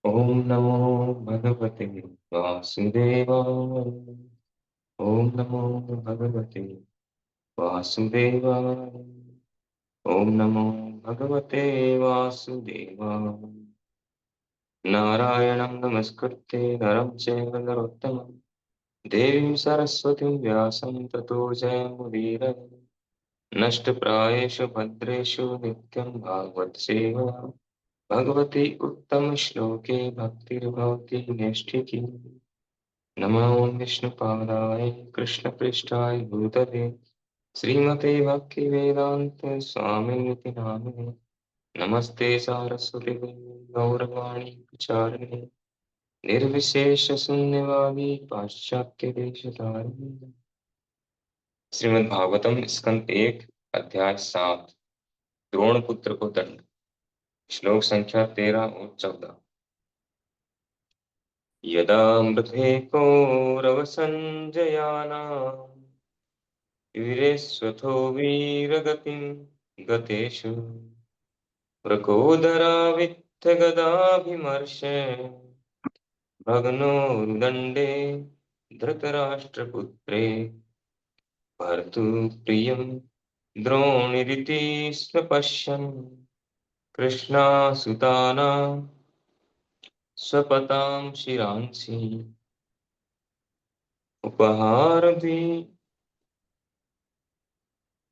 ओम नमो भगवते वासुदेवाय। ओम नमो भगवते वासुदेवाय। ओम नमो भगवते वासुदेवाय। नारायणं नमस्कृत्य नरं चैव नरोत्तमं देवीं सरस्वतीं व्यासं ततो जयमुदीरये। नष्टप्रायेषु भद्रेषु नित्यं भागवत सेवा भगवती उत्तम श्लोके भक्तिर्भवति नैष्ठिकी। नमो विष्णुपादाय कृष्णपृष्ठाय भूतले श्रीमते भक्तिवेदान्त स्वामिनिति नामिने। नमस्ते सारस्वती गौरवाणी प्रचारिणे निर्विशेष शून्यवादी पाश्चात्य देशधारिणे। श्रीमद् भागवतम स्कंद 1 अध्याय 7 द्रोण पुत्र को दंड। श्लोक संख्या 13 और 14। यदा मृधे कौरवसञ्जयानां वीरेष्वथो वीरगतिं गतेषु प्रकोदरावित्थगदाभिमर्शे भग्नोर्दण्डे धृतराष्ट्रपुत्रे भर्तृप्रियं द्रोणिरिति स्म पश्यन् कृष्णासुतानां स्वपतां शिरांसि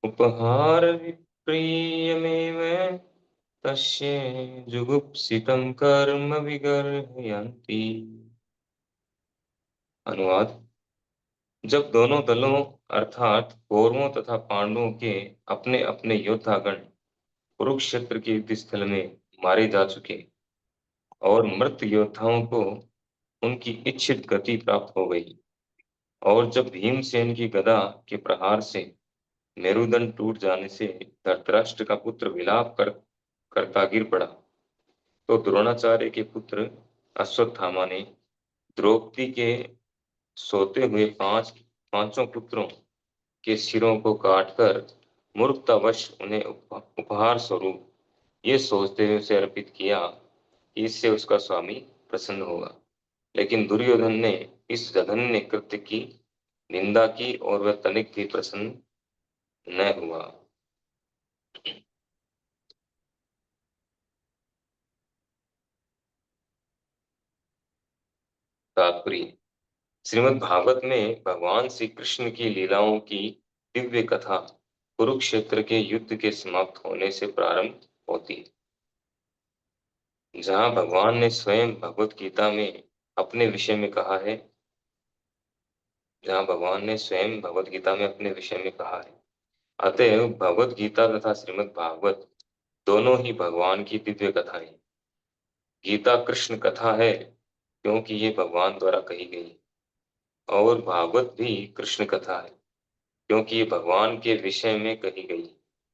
उपहारविप्रियमेव तस्य जुगुप्सितं कर्म विगर्हयन्ति। अनुवाद। जब दोनों दलों अर्थात कौरवों तथा पांडवों के अपने अपने योद्धागण कुरुक्षेत्र के युद्ध स्थल में मारे जा चुके और मृत योद्धाओं को उनकी इच्छित गति प्राप्त हो गई, और जब भीमसेन की गदा के प्रहार से मेरुदंड टूट जाने से धृतराष्ट्र का पुत्र विलाप करता गिर पड़ा, तो द्रोणाचार्य के पुत्र अश्वत्थामा ने द्रौपदी के सोते हुए पांचों पुत्रों के सिरों को काटकर मूर्खतावश उन्हें उपहार स्वरूप ये सोचते हुए उसे अर्पित किया कि इससे उसका स्वामी प्रसन्न होगा। लेकिन दुर्योधन ने इस जघन्य कृत्य की निंदा की और वह तनिक भी प्रसन्न न हुआ। तात्पर्य। श्रीमद् भागवत में भगवान श्री कृष्ण की लीलाओं की दिव्य कथा कुरुक्षेत्र के युद्ध के समाप्त होने से प्रारंभ होती है, जहां भगवान ने स्वयं भगवत गीता में अपने विषय में कहा है अतएव भगवत गीता तथा श्रीमद् भागवत दोनों ही भगवान की दिव्य कथाएं। गीता कृष्ण कथा है क्योंकि ये भगवान द्वारा कही गई, और भागवत भी कृष्ण कथा है क्योंकि ये भगवान के विषय में कही गई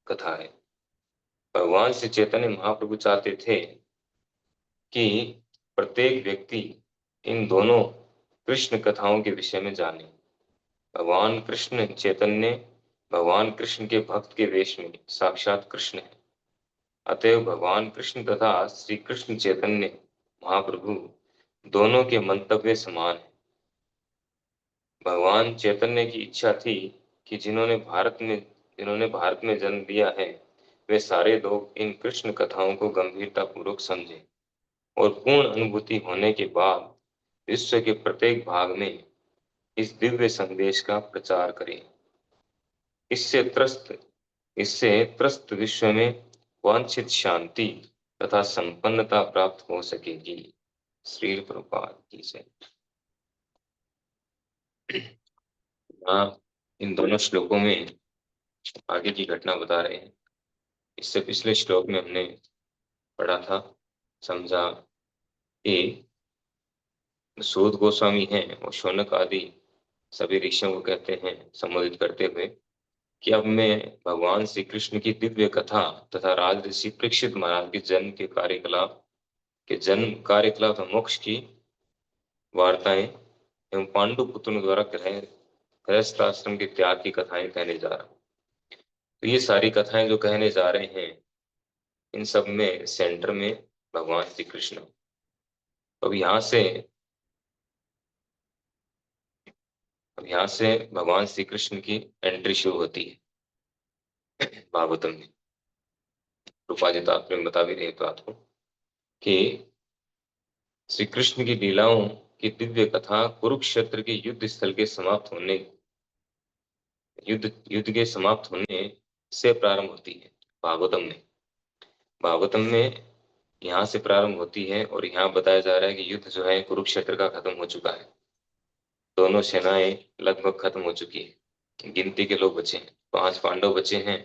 कथा है। भगवान श्री चैतन्य महाप्रभु चाहते थे कि प्रत्येक व्यक्ति इन दोनों कृष्ण कथाओं के विषय में जाने। भगवान कृष्ण चैतन्य भगवान कृष्ण के भक्त के वेश में साक्षात कृष्ण है। अतएव भगवान कृष्ण तथा श्री कृष्ण चैतन्य महाप्रभु दोनों के मंतव्य समान है। भगवान चैतन्य की इच्छा थी कि जिन्होंने भारत में जन्म लिया है वे सारे लोग इन कृष्ण कथाओं को गंभीरता पूर्वक समझें और पूर्ण अनुभूति होने के बाद विश्व के प्रत्येक भाग में इस दिव्य संदेश का प्रचार करें। इससे त्रस्त विश्व में वांछित शांति तथा संपन्नता प्राप्त हो सकेगी। श्री प्रभुपाद की जय। इन दोनों श्लोकों में आगे की घटना बता रहे हैं। इससे पिछले श्लोक में हमने पढ़ा था, समझा कि सूत गोस्वामी हैं और शौनक आदि सभी ऋषियों को कहते हैं संबोधित करते हुए कि अब मैं भगवान श्री कृष्ण की दिव्य कथा तथा राजऋषि परीक्षित महाराज के जन्म कार्यकलाप और मोक्ष की वार्ताएं एवं पांडु पुत्रों द्वारा गृहस्थ आश्रम के त्याग की कथाएं कहने जा रहा हूं। तो ये सारी कथाएं जो कहने जा रहे हैं, इन सब में सेंटर में भगवान श्री कृष्ण। अब यहाँ से अब यहाँ से भगवान श्री कृष्ण की एंट्री शुरू होती है भागवतम में। रूपा जी तात्पर्य में बता भी रहे तो आपको कि श्री कृष्ण की लीलाओं की दिव्य कथा कुरुक्षेत्र के युद्ध स्थल के समाप्त होने युद्ध युद्ध के समाप्त होने से प्रारंभ होती है। भागवतम में यहाँ से प्रारंभ होती है और यहाँ बताया जा रहा है कि युद्ध जो है कुरुक्षेत्र का खत्म हो चुका है। दोनों सेनाएं लगभग खत्म हो चुकी है। गिनती के लोग बचे हैं, 5 पांडव बचे हैं।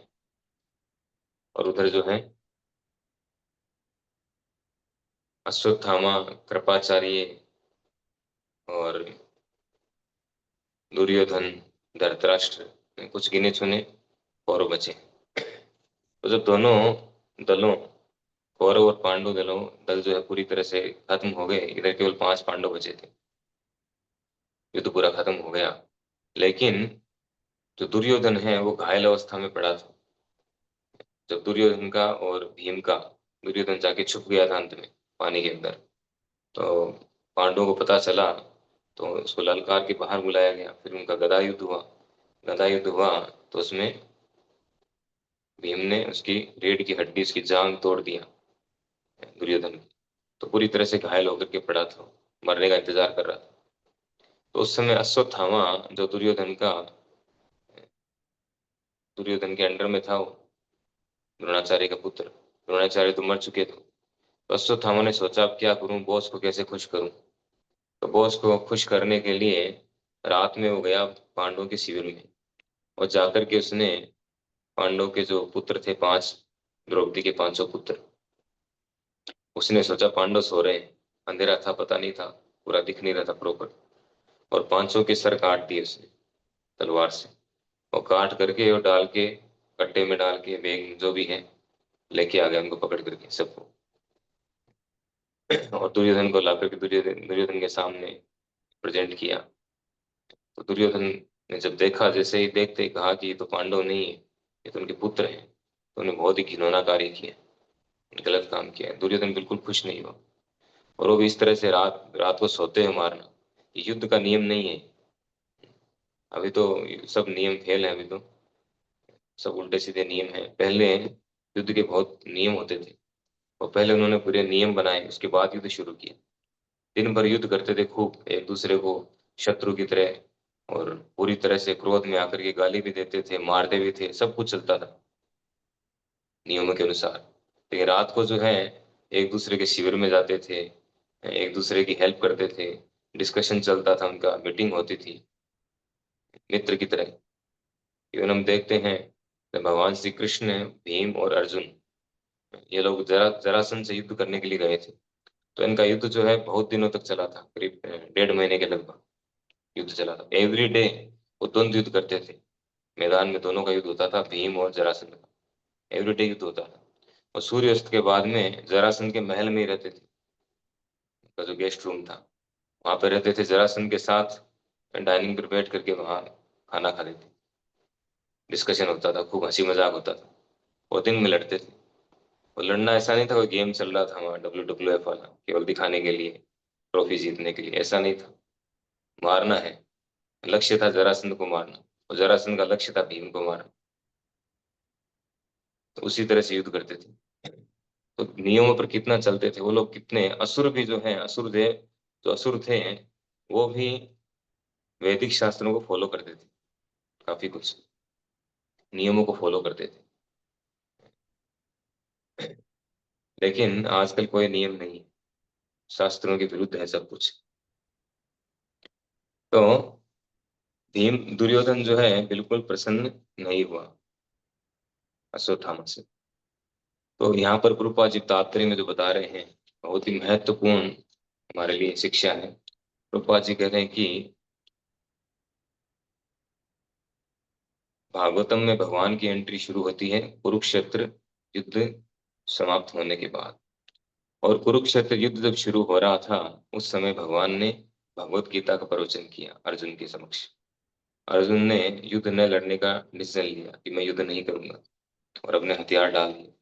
और उधर जो है अश्वत्थामा, कृपाचार्य और दुर्योधन, धृतराष्ट्र, कुछ गिने चुने कौरव बचे। तो जब दोनों दलों, कौरव और पांडव दल जो है पूरी तरह से खत्म हो गए, इधर केवल 5 पांडव बचे थे, युद्ध पूरा खत्म हो गया। लेकिन जो दुर्योधन है वो घायल अवस्था में पड़ा था। जब दुर्योधन का और भीम का, दुर्योधन जाके छुप गया था अंत में पानी के अंदर, तो पांडवों को पता चला तो उसको ललकार के बाहर बुलाया गया। फिर उनका गदा युद्ध हुआ। गदा युद्ध हुआ तो उसमें भीम ने उसकी रीढ़ की हड्डी, उसकी जांग तोड़ दिया दुर्योधन की। तो पूरी तरह से घायल होकर के पड़ा था, मरने का इंतजार कर रहा था। तो उस समय अश्वत्थामा, जो दुर्योधन के अंडर में था, वो द्रोणाचार्य का पुत्र, द्रोणाचार्य तो मर चुके थे। तो अश्वत्थामा ने सोचा अब क्या करूं, बॉस को कैसे खुश करूं। तो बॉस को खुश करने के लिए रात में वो गया पांडवों के शिविर में, और जाकर के उसने पांडव के जो पुत्र थे 5, द्रौपदी के 5 पुत्र, उसने सोचा पांडव सो रहे हैं, अंधेरा था, पता नहीं था, पूरा दिख नहीं रहा था प्रॉपर, और 5 के सर काट दिए उसने तलवार से। और काट करके वो डाल के, कट्टे में डाल के, बैग जो भी है लेके आ गया उनको पकड़ करके सबको। और दुर्योधन को ला करके दुर्योधन दुर्योधन के सामने प्रेजेंट किया। तो दुर्योधन ने जब देखा, जैसे ही देखते ही कहा कि ये तो पांडव नहीं है, ये तो उनके पुत्र हैं, तो उन्हें बहुत ही घिनौना कार्य किया, गलत काम किया। दुर्योधन बिल्कुल खुश नहीं हुआ। और वो भी इस तरह से रात रात को सोते हुए मारना, ये युद्ध का नियम नहीं है। अभी तो सब नियम फेल है, अभी तो सब उल्टे सीधे नियम है। पहले युद्ध के बहुत नियम होते थे, और पहले उन्होंने पूरे नियम बनाए, उसके बाद युद्ध शुरू किया। दिन भर युद्ध करते थे खूब, एक दूसरे को शत्रु की तरह, और पूरी तरह से क्रोध में आकर के गाली भी देते थे, मारते भी थे, सब कुछ चलता था नियमों के अनुसार। लेकिन रात को जो है एक दूसरे के शिविर में जाते थे, एक दूसरे की हेल्प करते थे, डिस्कशन चलता था, उनका मीटिंग होती थी मित्र की तरह। इवन हम देखते हैं जब भगवान श्री कृष्ण, भीम और अर्जुन, ये लोग जरासंध से युद्ध करने के लिए गए थे। तो इनका युद्ध जो है बहुत दिनों तक चला था, करीब 1.5 महीने के लगभग युद्ध चला था। एवरी डे वो द्वंद्व युद्ध करते थे, मैदान में दोनों का युद्ध होता था, भीम और जरासंध का एवरी डे युद्ध होता था। और सूर्यास्त के बाद में जरासंध के महल में ही रहते थे, उनका जो गेस्ट रूम था वहां पे रहते थे जरासंध के साथ। डाइनिंग पर बैठ करके वहां खाना खा लेते, डिस्कशन होता था, खूब हंसी मजाक होता था। और दिन में लड़ते थे। और लड़ना ऐसा नहीं था कोई गेम चल रहा था वहाँ WWF वाला केवल दिखाने के लिए, ट्रॉफी जीतने के लिए, ऐसा नहीं था। मारना है, लक्ष्य था जरासंध को मारना, और जरासंध का लक्ष्य था भीम को मारना। तो उसी तरह से युद्ध करते थे। तो नियमों पर कितना चलते थे वो लोग, कितने असुर भी जो हैं, असुर थे, जो असुर थे वो भी वैदिक शास्त्रों को फॉलो करते थे, काफी कुछ नियमों को फॉलो करते थे। लेकिन आजकल कोई नियम नहीं है, शास्त्रों के विरुद्ध है सब कुछ। तो भीम, दुर्योधन जो है बिल्कुल प्रसन्न नहीं हुआ अश्वत्थामा से। तो यहाँ पर कृपा जी तात्पर्य में जो बता रहे हैं, बहुत ही महत्वपूर्ण हमारे लिए शिक्षा है। कृपा जी कह रहे हैं कि भागवतम में भगवान की एंट्री शुरू होती है कुरुक्षेत्र युद्ध समाप्त होने के बाद। और कुरुक्षेत्र युद्ध जब शुरू हो रहा था, उस समय भगवान ने भगवत गीता का प्रवचन किया अर्जुन के समक्ष। अर्जुन ने युद्ध न लड़ने का डिसीजन लिया कि मैं युद्ध नहीं करूंगा, और अपने हथियार डाल दिए।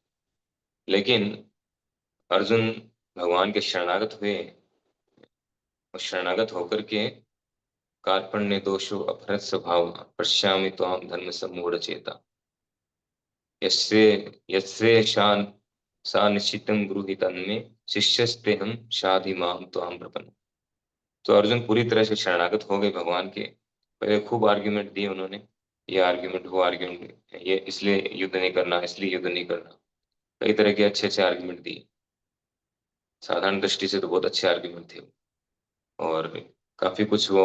लेकिन अर्जुन भगवान के शरणागत हुए, और शरणागत होकर के कार्पण्य दोषो अपहृत स्वभाव पश्यामि त्वाम धर्म सम्मूढ़ चेता यस्से यस्से शान सा निश्चितम ब्रूहि तन्मे शिष्यस्ते हम शाधि माम त्वाम प्रपन्न। तो अर्जुन पूरी तरह से शरणागत हो गए भगवान के। पहले खूब आर्ग्यूमेंट दिए उन्होंने, ये आर्ग्यूमेंट वो आर्ग्यूमेंट, ये इसलिए युद्ध नहीं करना, इसलिए युद्ध नहीं करना, कई तरह के अच्छे अच्छे आर्ग्यूमेंट दिए। साधारण दृष्टि से तो बहुत अच्छे आर्ग्यूमेंट थे वो। और काफी कुछ वो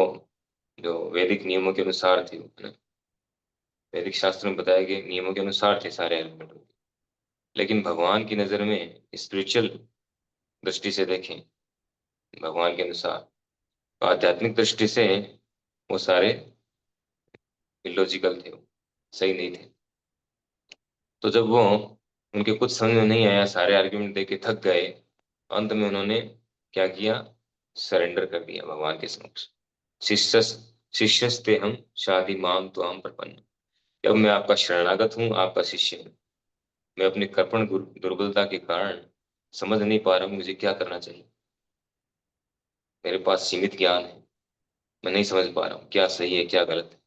जो वैदिक नियमों के अनुसार थे, है ना, वैदिक शास्त्रों में बताए गए नियमों के अनुसार थे सारे आर्ग्यूमेंट। लेकिन भगवान की नजर में स्पिरिचुअल दृष्टि से देखें, भगवान के अनुसार, तो आध्यात्मिक दृष्टि से वो सारे इलॉजिकल थे, वो सही नहीं थे। तो जब वो उनके कुछ समझ में नहीं आया, सारे आर्ग्यूमेंट दे के थक गए, अंत में उन्होंने क्या किया, सरेंडर कर दिया भगवान के समक्ष। शिष्य शिष्यस्ते हम शादी माम तो हम प्रपन्न। अब मैं आपका शरणागत हूँ, आपका शिष्य हूँ। मैं अपनी कर्पण दुर्बलता के कारण समझ नहीं पा रहा हूँ मुझे क्या करना चाहिए। मेरे पास सीमित ज्ञान है, मैं नहीं समझ पा रहा हूँ क्या सही है क्या गलत है।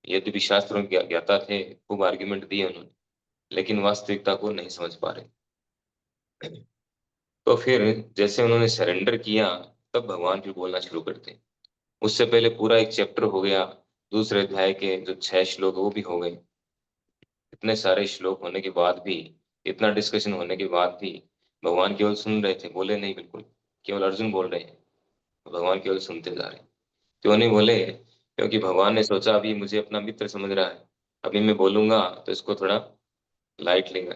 यद्यपि शास्त्रों के ज्ञाता थे, खूब आर्ग्यूमेंट दिए उन्होंने, लेकिन वास्तविकता को नहीं समझ पा रहे। तो फिर जैसे उन्होंने सरेंडर किया, तब भगवान फिर बोलना शुरू करते हैं। उससे पहले पूरा एक चैप्टर हो गया, दूसरे अध्याय के जो 6 श्लोक वो भी हो गए। इतने सारे श्लोक होने के बाद भी, इतना डिस्कशन होने के बाद भी भगवान केवल सुन रहे थे, बोले नहीं बिल्कुल। केवल अर्जुन बोल रहे हैं, भगवान केवल सुनते जा रहे हैं। क्यों नहीं बोले? क्योंकि भगवान ने सोचा अभी मुझे अपना मित्र समझ रहा है, अभी मैं बोलूंगा तो इसको थोड़ा लाइट लेगा,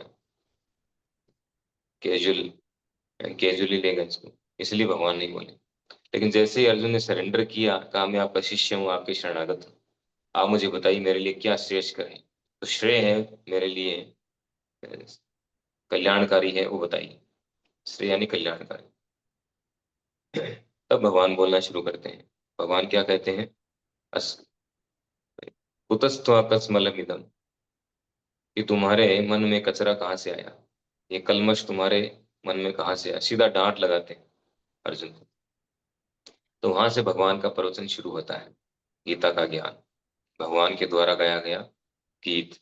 कैजुअल कैजुअली लेगा इसको, इसलिए भगवान नहीं बोले। लेकिन जैसे ही अर्जुन ने सरेंडर किया, कहा मैं आपका शिष्य हूँ, आपके शरणागत हूँ, आप मुझे बताइए मेरे लिए क्या श्रेष्ठ करें, तो श्रेय है मेरे लिए, अ, कल्याणकारी है वो बताइए। श्रेय यानी कल्याणकारी। तब भगवान बोलना शुरू करते हैं। भगवान क्या कहते हैं? अस कुतस्त्वाकस्मलमिदं, कि तुम्हारे मन में कचरा कहाँ से आया, ये कलमश तुम्हारे मन में कहाँ से आया, सीधा डांट लगाते हैं अर्जुन को। तो वहां से भगवान का प्रवचन शुरू होता है, गीता का ज्ञान, भगवान के द्वारा गाया गया गीत।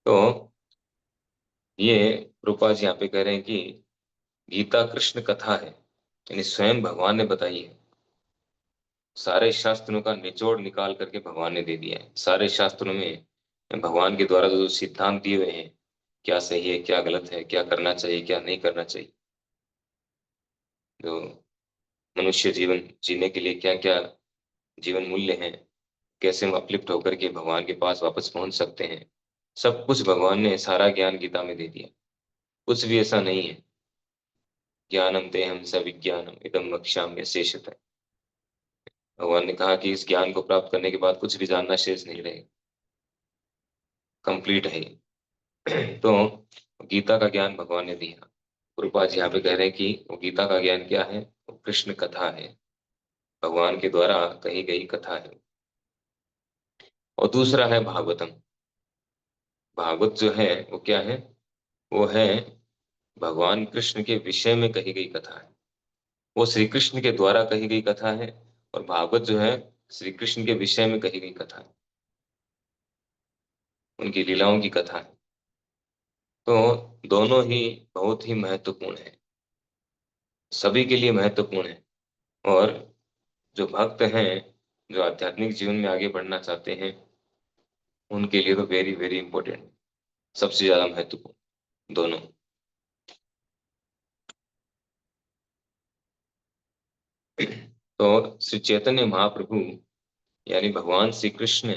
तो ये रूपा जी यहाँ पे कह रहे हैं कि गीता कृष्ण कथा है, यानी स्वयं भगवान ने बताई है। सारे शास्त्रों का निचोड़ निकाल करके भगवान ने दे दिया है। सारे शास्त्रों में भगवान के द्वारा जो सिद्धांत दिए हुए हैं, क्या सही है क्या गलत है, क्या करना चाहिए क्या नहीं करना चाहिए, जो मनुष्य जीवन जीने के लिए क्या क्या जीवन मूल्य हैं, कैसे हम अपलिफ्ट होकर के भगवान के पास वापस पहुंच सकते हैं, सब कुछ भगवान ने सारा ज्ञान गीता में दे दिया। कुछ भी ऐसा नहीं है। ज्ञानम तेहम स विज्ञानम इदम वक्ष्याम्य शेषतः। भगवान ने कहा कि इस ज्ञान को प्राप्त करने के बाद कुछ भी जानना शेष नहीं रहेगा, कंप्लीट है ये। तो गीता का ज्ञान भगवान ने दिया। गुरुपाद जी यहाँ पे कह रहे हैं कि वो गीता का ज्ञान क्या है, वो कृष्ण कथा है, भगवान के द्वारा कही गई कथा है। और दूसरा है भागवतम। भागवत जो है वो क्या है, वो है भगवान कृष्ण के विषय में कही गई कथा है, वो श्री कृष्ण के द्वारा कही गई कथा है। और भागवत जो है श्री कृष्ण के विषय में कही गई कथा है, उनकी लीलाओं की कथा है। तो दोनों ही बहुत ही महत्वपूर्ण है, सभी के लिए महत्वपूर्ण है। और जो भक्त हैं, जो आध्यात्मिक जीवन में आगे बढ़ना चाहते हैं, उनके लिए तो वेरी वेरी इंपॉर्टेंट, सबसे ज्यादा महत्वपूर्ण दोनों। तो श्री चैतन्य महाप्रभु यानी भगवान श्री कृष्ण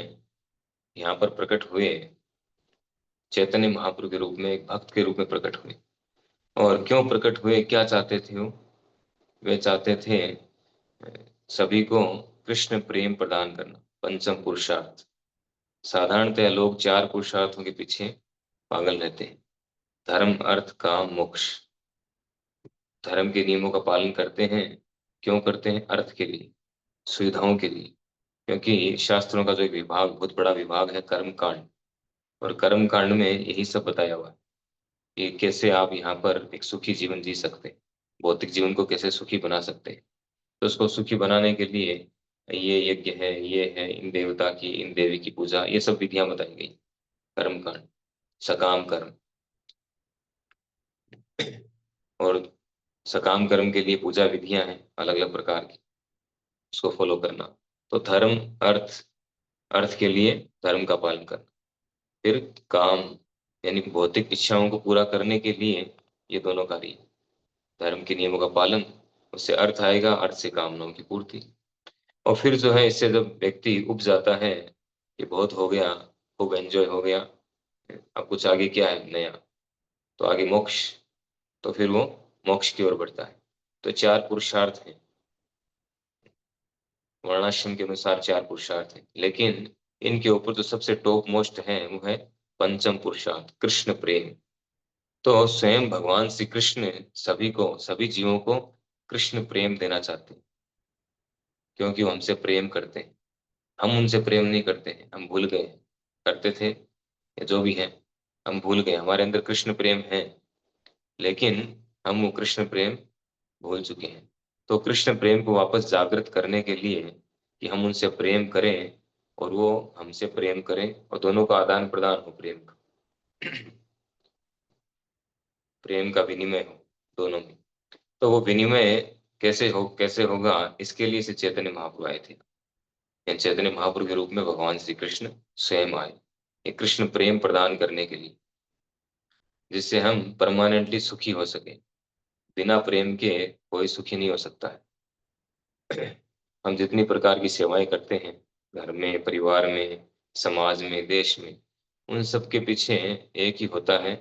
यहाँ पर प्रकट हुए, चैतन्य महाप्रभु के रूप में, एक भक्त के रूप में प्रकट हुए। और क्यों प्रकट हुए, क्या चाहते थे वो? वे चाहते थे सभी को कृष्ण प्रेम प्रदान करना, पंचम पुरुषार्थ। साधारणतः लोग 4 पुरुषार्थों के पीछे पागल रहते हैं, धर्म अर्थ काम मोक्ष। धर्म के नियमों का पालन करते हैं, क्यों करते हैं? अर्थ के लिए, सुविधाओं के लिए। क्योंकि शास्त्रों का जो एक विभाग, बहुत बड़ा विभाग है कर्म कांड, और कर्म कांड में यही सब बताया हुआ है कि कैसे आप यहाँ पर एक सुखी जीवन जी सकते हैं, भौतिक जीवन को कैसे सुखी बना सकते हैं। तो उसको सुखी बनाने के लिए ये यज्ञ है, ये है, इन देवता की, इन देवी की पूजा, ये सब विधियां बताई गई। कर्म कांड, सकाम कर्म। और सकाम कर्म के लिए पूजा विधियां हैं अलग अलग प्रकार की, उसको फॉलो करना। तो धर्म, अर्थ, अर्थ के लिए धर्म का पालन करना। फिर काम, यानी भौतिक इच्छाओं को पूरा करने के लिए ये दोनों कार्य हैं। धर्म के नियमों का पालन, उससे अर्थ आएगा, अर्थ से कामनाओं की पूर्ति। और फिर जो है, इससे जब व्यक्ति उब जाता है कि बहुत हो गया, खूब एंजॉय हो गया, अब कुछ आगे क्या है नया, तो आगे मोक्ष, तो फिर वो मोक्ष की ओर बढ़ता है। तो चार पुरुषार्थ हैं, वर्णाश्रम के अनुसार चार पुरुषार्थ हैं, लेकिन इनके ऊपर जो सबसे टॉप मोस्ट है वो है पंचम पुरुषार्थ, कृष्ण प्रेम। तो स्वयं भगवान श्री कृष्ण सभी को, सभी जीवों को कृष्ण प्रेम देना चाहते हैं, क्योंकि वो हमसे प्रेम करते हैं। हम उनसे प्रेम नहीं करते हैं, हम भूल गए हैं। करते थे या जो भी है, हम भूल गए। हमारे अंदर कृष्ण प्रेम है, लेकिन हम वो कृष्ण प्रेम भूल चुके हैं। तो कृष्ण प्रेम को वापस जागृत करने के लिए कि हम उनसे प्रेम करें और वो हमसे प्रेम करें, और दोनों का आदान प्रदान हो, प्रेम का, प्रेम का विनिमय हो दोनों में। तो वो विनिमय कैसे होगा, इसके लिए से चैतन्य महाप्रभु आए थे। या चैतन्य महाप्रभु के रूप में भगवान श्री कृष्ण स्वयं आए, ये कृष्ण प्रेम प्रदान करने के लिए, जिससे हम परमानेंटली सुखी हो सके। बिना प्रेम के कोई सुखी नहीं हो सकता है। हम जितनी प्रकार की सेवाएं करते हैं, घर में, परिवार में, समाज में, देश में, उन सब के पीछे एक ही होता है,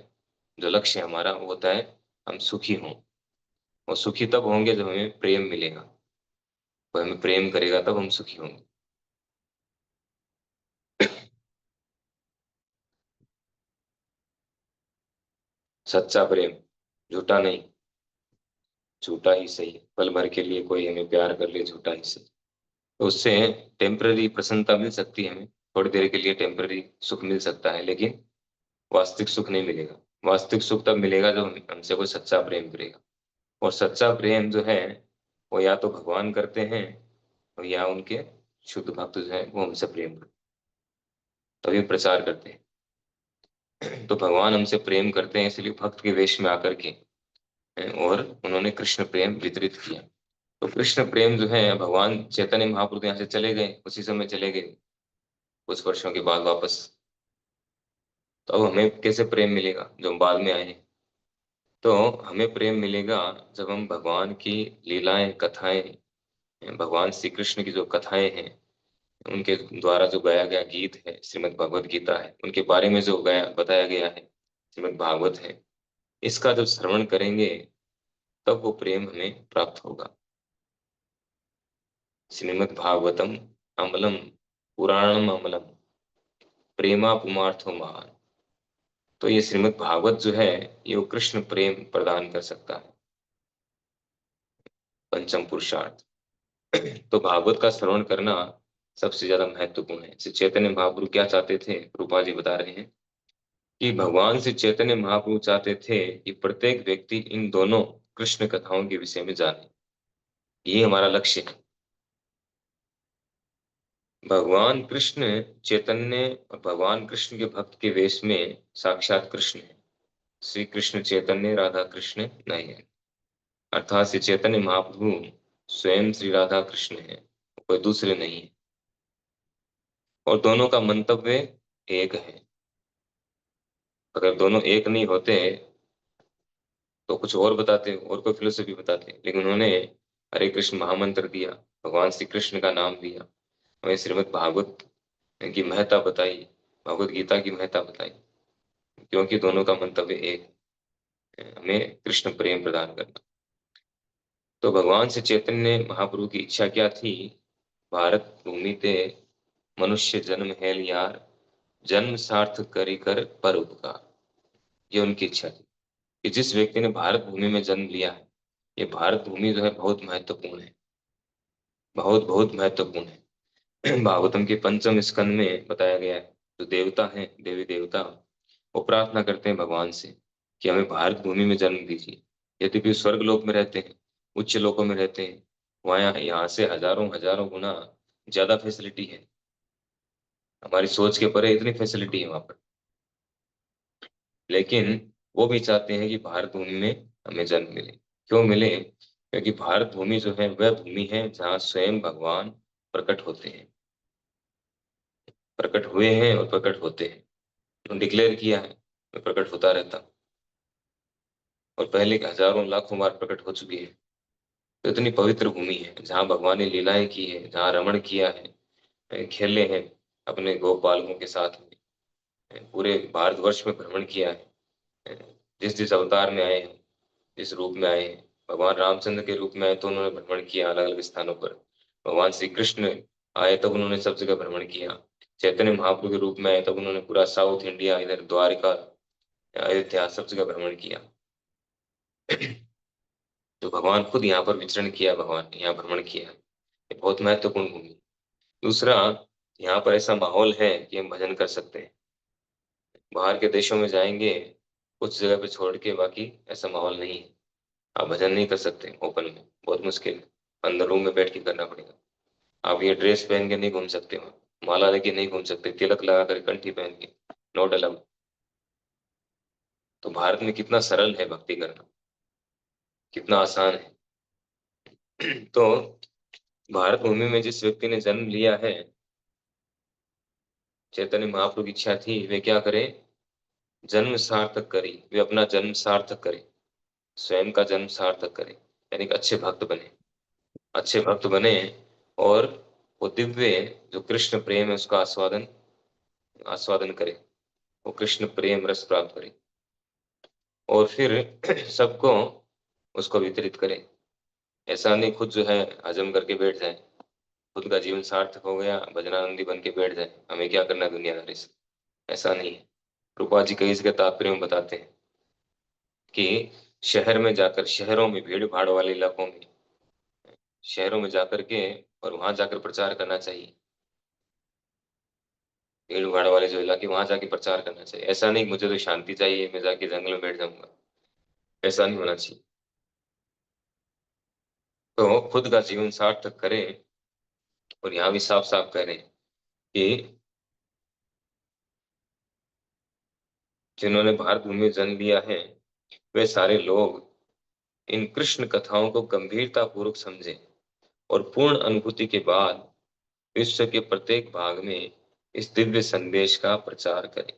जो लक्ष्य हमारा वो होता है, हम सुखी हों। और सुखी तब होंगे जब हमें प्रेम मिलेगा, कोई हमें प्रेम करेगा तब हम सुखी होंगे। सच्चा प्रेम, झूठा नहीं। झूठा ही सही, पल भर के लिए कोई हमें प्यार कर ले, झूठा ही सही। तो उससे टेम्पररी प्रसन्नता मिल सकती है हमें, थोड़ी देर के लिए टेम्पररी सुख मिल सकता है, लेकिन वास्तविक सुख नहीं मिलेगा। वास्तविक सुख तब मिलेगा जब हमसे कोई सच्चा प्रेम करेगा। और सच्चा प्रेम जो है, वो या तो भगवान करते हैं, और या उनके शुद्ध भक्त जो है वो हमसे प्रेम करते हैं, तभी प्रचार करते हैं। तो भगवान हमसे प्रेम करते हैं, इसलिए भक्त के वेश में आकर के और उन्होंने कृष्ण प्रेम वितरित किया। तो कृष्ण प्रेम जो है, भगवान चैतन्य महाप्रभु यहाँ से चले गए, उसी समय चले गए कुछ वर्षों के बाद वापस। तो अब हमें कैसे प्रेम मिलेगा जो हम बाद में आए हैं? तो हमें प्रेम मिलेगा जब हम भगवान की लीलाएं, कथाएं, भगवान श्री कृष्ण की जो कथाएं हैं, उनके द्वारा जो गाया गया गीत है, श्रीमद् भगवत गीता है, उनके बारे में जो गया बताया गया है, श्रीमद् भागवत है, इसका जब श्रवण करेंगे तब वो प्रेम हमें प्राप्त होगा। श्रीमद् भागवतम अमलम पुराणम अमलम प्रेमा पुमार्थो महान। तो ये श्रीमद् भागवत जो है, ये वो कृष्ण प्रेम प्रदान कर सकता है, पंचम पुरुषार्थ। तो भागवत का श्रवण करना सबसे ज्यादा महत्वपूर्ण है। श्री चैतन्य महाप्रभु क्या चाहते थे, रूपा जी बता रहे हैं कि भगवान श्री चैतन्य महाप्रभु चाहते थे कि प्रत्येक व्यक्ति इन दोनों कृष्ण कथाओं के विषय में जाने। ये हमारा लक्ष्य है। भगवान कृष्ण चैतन्य और भगवान कृष्ण के भक्त के वेश में साक्षात कृष्ण है। श्री कृष्ण चैतन्य, राधा कृष्ण नहीं है। अर्थात श्री चैतन्य महाप्रभु स्वयं श्री राधा कृष्ण है, कोई दूसरे नहीं है। और दोनों का मंतव्य एक है। अगर दोनों एक नहीं होते तो कुछ और बताते, और कोई फिलोसफी बताते, लेकिन उन्होंने हरे कृष्ण महामंत्र दिया, भगवान श्री कृष्ण का नाम दिया, हमें श्रीमद् भागवत की महत्ता बताई, भगवत गीता की महत्ता बताई, क्योंकि दोनों का मंतव्य एक है, हमें कृष्ण प्रेम प्रदान करना। तो भगवान से चैतन्य महाप्रभु की इच्छा क्या थी? भारत भूमि ते मनुष्य जन्म है यार, जन्म सार्थ करी कर पर उपकार। ये उनकी इच्छा थी कि जिस व्यक्ति ने भारत भूमि में जन्म लिया है, ये भारत भूमि जो है बहुत महत्वपूर्ण है, बहुत बहुत महत्वपूर्ण है। भागवतम के पंचम स्कंद में बताया गया है, जो देवता हैं, देवी देवता, वो प्रार्थना करते हैं भगवान से कि हमें भारत भूमि में जन्म दीजिए। यद्यपि स्वर्ग लोक में रहते हैं, उच्च लोकों में रहते हैं, वहाँ यहाँ से हजारों हजारों गुना ज्यादा फैसिलिटी है। हमारी सोच के परे इतनी फैसिलिटी है वहां पर। लेकिन वो भी चाहते हैं कि भारत भूमि में हमें जन्म मिले। क्यों मिले? क्योंकि भारत भूमि जो है वह भूमि है जहाँ स्वयं भगवान प्रकट होते हैं, प्रकट हुए हैं और प्रकट होते हैं। तो डिक्लेयर किया है, मैं प्रकट होता रहता हूँ। और पहले के हजारों लाखों बार प्रकट हो चुकी है। तो इतनी पवित्र भूमि है जहाँ भगवान ने लीलाएं की है, जहाँ रमण किया है, खेले हैं अपने गोपालकों के साथ में, पूरे भारतवर्ष में भ्रमण किया है। जिस जिस अवतार में आए हैं, जिस रूप में आए हैं, भगवान रामचंद्र के रूप में आए तो उन्होंने भ्रमण किया अलग अलग स्थानों पर। भगवान श्री कृष्ण आए तब उन्होंने सब जगह भ्रमण किया। चैतन्य महाप्रभु के रूप में आए तब उन्होंने पूरा साउथ इंडिया, इधर द्वारका, अयोध्या, सब जगह भ्रमण किया। तो भगवान खुद यहाँ पर विचरण किया, भगवान ने यहाँ भ्रमण किया। ये बहुत महत्वपूर्ण भूमि। दूसरा, यहाँ पर ऐसा माहौल है कि हम भजन कर सकते हैं। बाहर के देशों में जाएंगे, कुछ जगह पे छोड़ के बाकी ऐसा माहौल नहीं है। आप भजन नहीं कर सकते ओपन में, बहुत मुश्किल है। अंदर रूम में बैठ के करना पड़ेगा। आप ये ड्रेस पहन के नहीं घूम सकते हो, माला लेके नहीं घूम सकते, तिलक लगा कर, कंठी पहन के, नोट अलाउड। तो भारत में कितना सरल है भक्ति करना, कितना आसान है। तो भारत भूमि में जिस व्यक्ति ने जन्म लिया है, चैतन्य महाप्रभु की इच्छा थी वे क्या करे? जन्म सार्थक करी, वे अपना जन्म सार्थक करे, स्वयं का जन्म सार्थक करे, यानी कि अच्छे भक्त बने, अच्छे भक्त बने। और वो दिव्य जो कृष्ण प्रेम है उसका आस्वादन आस्वादन करे, वो कृष्ण प्रेम रस प्राप्त करे, और फिर सबको उसको वितरित करे। ऐसा नहीं खुद जो है हजम करके बैठ जाए, खुद का जीवन सार्थक हो गया, भजनानंदी बन के बैठ जाए, हमें क्या करना दुनियादारी से। ऐसा नहीं है। रूपा जी कई इसके तात्पर्य में बताते हैं कि शहर में जाकर, शहरों में, भीड़ भाड़ वाले इलाकों में, शहरों में जाकर के और वहां जाकर प्रचार करना चाहिए। भीड़ भाड़ वाले जो इलाके, वहां जाके प्रचार करना चाहिए। ऐसा नहीं मुझे तो शांति चाहिए, मैं जाके जंगल में बैठ जाऊंगा, ऐसा नहीं होना चाहिए। तो खुद का जीवन सार्थक करें। और यहाँ भी साफ साफ कह रहे हैं कि जिन्होंने भारत भूमि में जन्म लिया है वे सारे लोग इन कृष्ण कथाओं को गंभीरता पूर्वक समझें और पूर्ण अनुभूति के बाद विश्व के प्रत्येक भाग में इस दिव्य संदेश का प्रचार करें।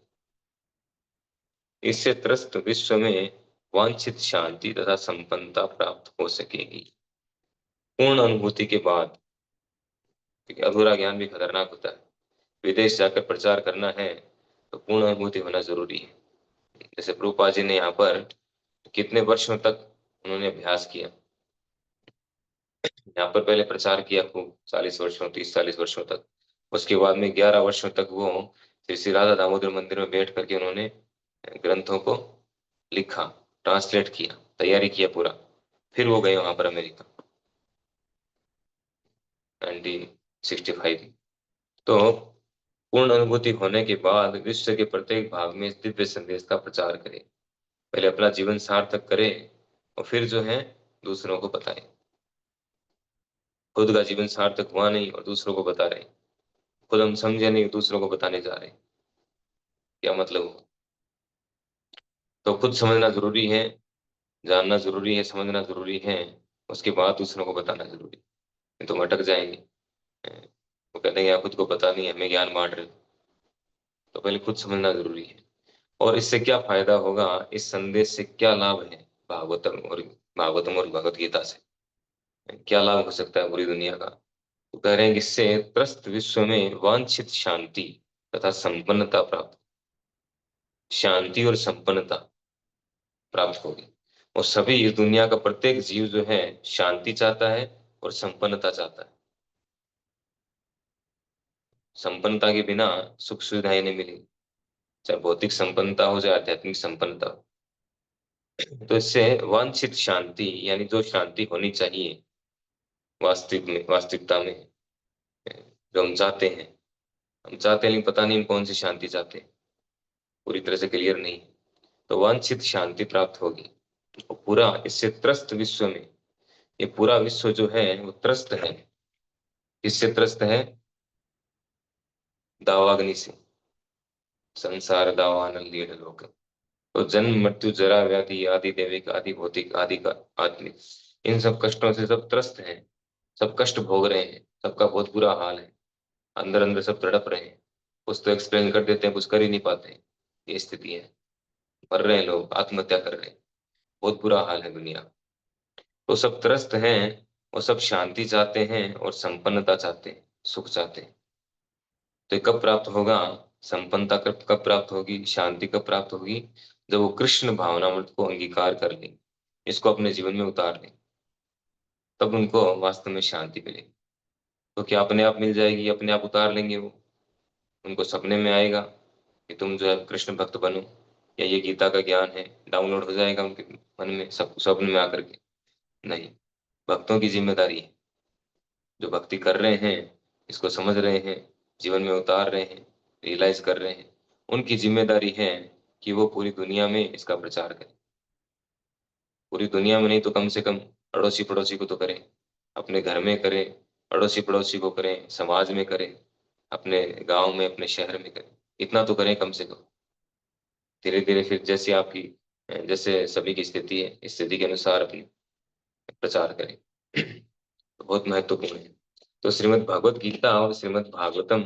इससे त्रस्त विश्व में वांछित शांति तथा संपन्नता प्राप्त हो सकेगी। पूर्ण अनुभूति के बाद, क्योंकि अधूरा ज्ञान भी खतरनाक होता है। विदेश जाकर प्रचार करना है तो पूर्ण अनुभूति होना जरूरी है। जैसे प्रभुपाद जी ने यहाँ पर कितने वर्षों तक उन्होंने अभ्यास किया। यहाँ पर पहले प्रचार किया खूब, 40 वर्षों, 30-40 वर्षों तक। उसके बाद में 11 वर्षों तक वो श्री श्री राधा दामोदर मंदिर में बैठ करके उन्होंने ग्रंथों को लिखा, ट्रांसलेट किया, तैयारी किया पूरा। फिर वो गए वहां पर अमेरिका 1965 में। तो पूर्ण अनुभूति होने के बाद विश्व के प्रत्येक भाग में इस दिव्य संदेश का प्रचार करें। पहले अपना जीवन सार्थक करें और फिर जो है दूसरों को बताएं। खुद का जीवन सार्थक हुआ नहीं और दूसरों को बता रहे हैं, खुद हम समझे नहीं, दूसरों को बताने जा रहे हैं, क्या मतलब हुआ? तो खुद समझना जरूरी है, जानना जरूरी है, समझना जरूरी है, उसके बाद दूसरों को बताना जरूरी है। नहीं तो हम अटक जाएंगे। वो कहते हैं यार खुद को पता नहीं है, हमें ज्ञान बांट रहे हो। तो पहले खुद समझना जरूरी है। और इससे क्या फायदा होगा, इस संदेश से क्या लाभ है, भागवतम और भगवत गीता से क्या लाभ हो सकता है पूरी दुनिया का? तो कह रहे हैं कि इससे त्रस्त विश्व में वांछित शांति तथा संपन्नता प्राप्त, शांति और संपन्नता प्राप्त होगी। और सभी, इस दुनिया का प्रत्येक जीव जो है शांति चाहता है और संपन्नता चाहता है। संपन्नता के बिना सुख सुविधाएं नहीं मिलेगी, चाहे भौतिक संपन्नता हो चाहे आध्यात्मिक संपन्नता हो। तो इससे वांछित शांति, यानी जो शांति होनी चाहिए वास्तविक में, वास्तविकता में, जो हम चाहते हैं, हम चाहते हैं लेकिन पता नहीं हम कौन सी शांति चाहते हैं, पूरी तरह से क्लियर नहीं। तो वांछित शांति प्राप्त होगी। और पूरा इससे त्रस्त विश्व में ये पूरा विश्व जो है वो त्रस्त है। किससे त्रस्त है? दावाग्नि से। संसार दावानल लीढ़ लोक। तो जन्म मृत्यु जरा व्याधि आदि दैविक आदि भौतिक आदि का आत्मिक, इन सब कष्टों से सब त्रस्त हैं। सब कष्ट भोग रहे हैं, सबका बहुत बुरा हाल है। अंदर अंदर सब तड़प रहे हैं। कुछ तो एक्सप्लेन कर देते हैं, कुछ कर ही नहीं पाते। ये स्थिति है। मर रहे हैं लोग, आत्महत्या कर रहे हैं। बहुत बुरा हाल है दुनिया। तो सब त्रस्त हैं। और सब शांति चाहते हैं और संपन्नता चाहते हैं, सुख चाहते हैं। तो ये कब प्राप्त होगा? संपन्नता कब कब प्राप्त होगी, शांति कब प्राप्त होगी? जब वो कृष्ण भावनामृत को अंगीकार कर लें, इसको अपने जीवन में उतार लें, तब उनको वास्तव में शांति मिलेगी। तो क्या अपने आप मिल जाएगी? अपने आप उतार लेंगे वो? उनको सपने में आएगा कि तुम जो है कृष्ण भक्त बनो, या ये गीता का ज्ञान है, डाउनलोड हो जाएगा उनके मन में सब स्वप्न में आकर के? नहीं। भक्तों की जिम्मेदारी है, जो भक्ति कर रहे हैं, इसको समझ रहे हैं, जीवन में उतार रहे हैं, रियलाइज कर रहे हैं, उनकी जिम्मेदारी है कि वो पूरी दुनिया में इसका प्रचार करें। पूरी दुनिया में नहीं तो कम से कम अड़ोसी पड़ोसी को तो करें। अपने घर में करें, अड़ोसी पड़ोसी को करें, समाज में करें, अपने गांव में, अपने शहर में करें। इतना तो करें कम से कम। धीरे धीरे फिर जैसे आपकी, जैसे सभी की स्थिति है, इस स्थिति के अनुसार अपनी प्रचार करें। तो बहुत महत्वपूर्ण है। तो श्रीमद् भगवत गीता और श्रीमद् भागवतम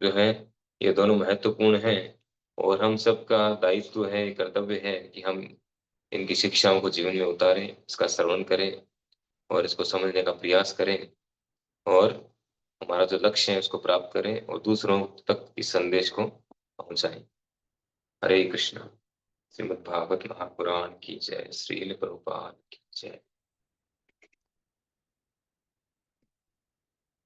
जो है, ये दोनों महत्वपूर्ण हैं। और हम सबका दायित्व है, कर्तव्य है कि हम इनकी शिक्षाओं को जीवन में उतारें, इसका श्रवण करें और इसको समझने का प्रयास करें। और हमारा जो लक्ष्य है उसको प्राप्त करें और दूसरों तक इस संदेश को पहुंचाएं। हरे कृष्णा। श्रीमद् भागवत महापुराण की जय। श्रील प्रभुपाद की जय।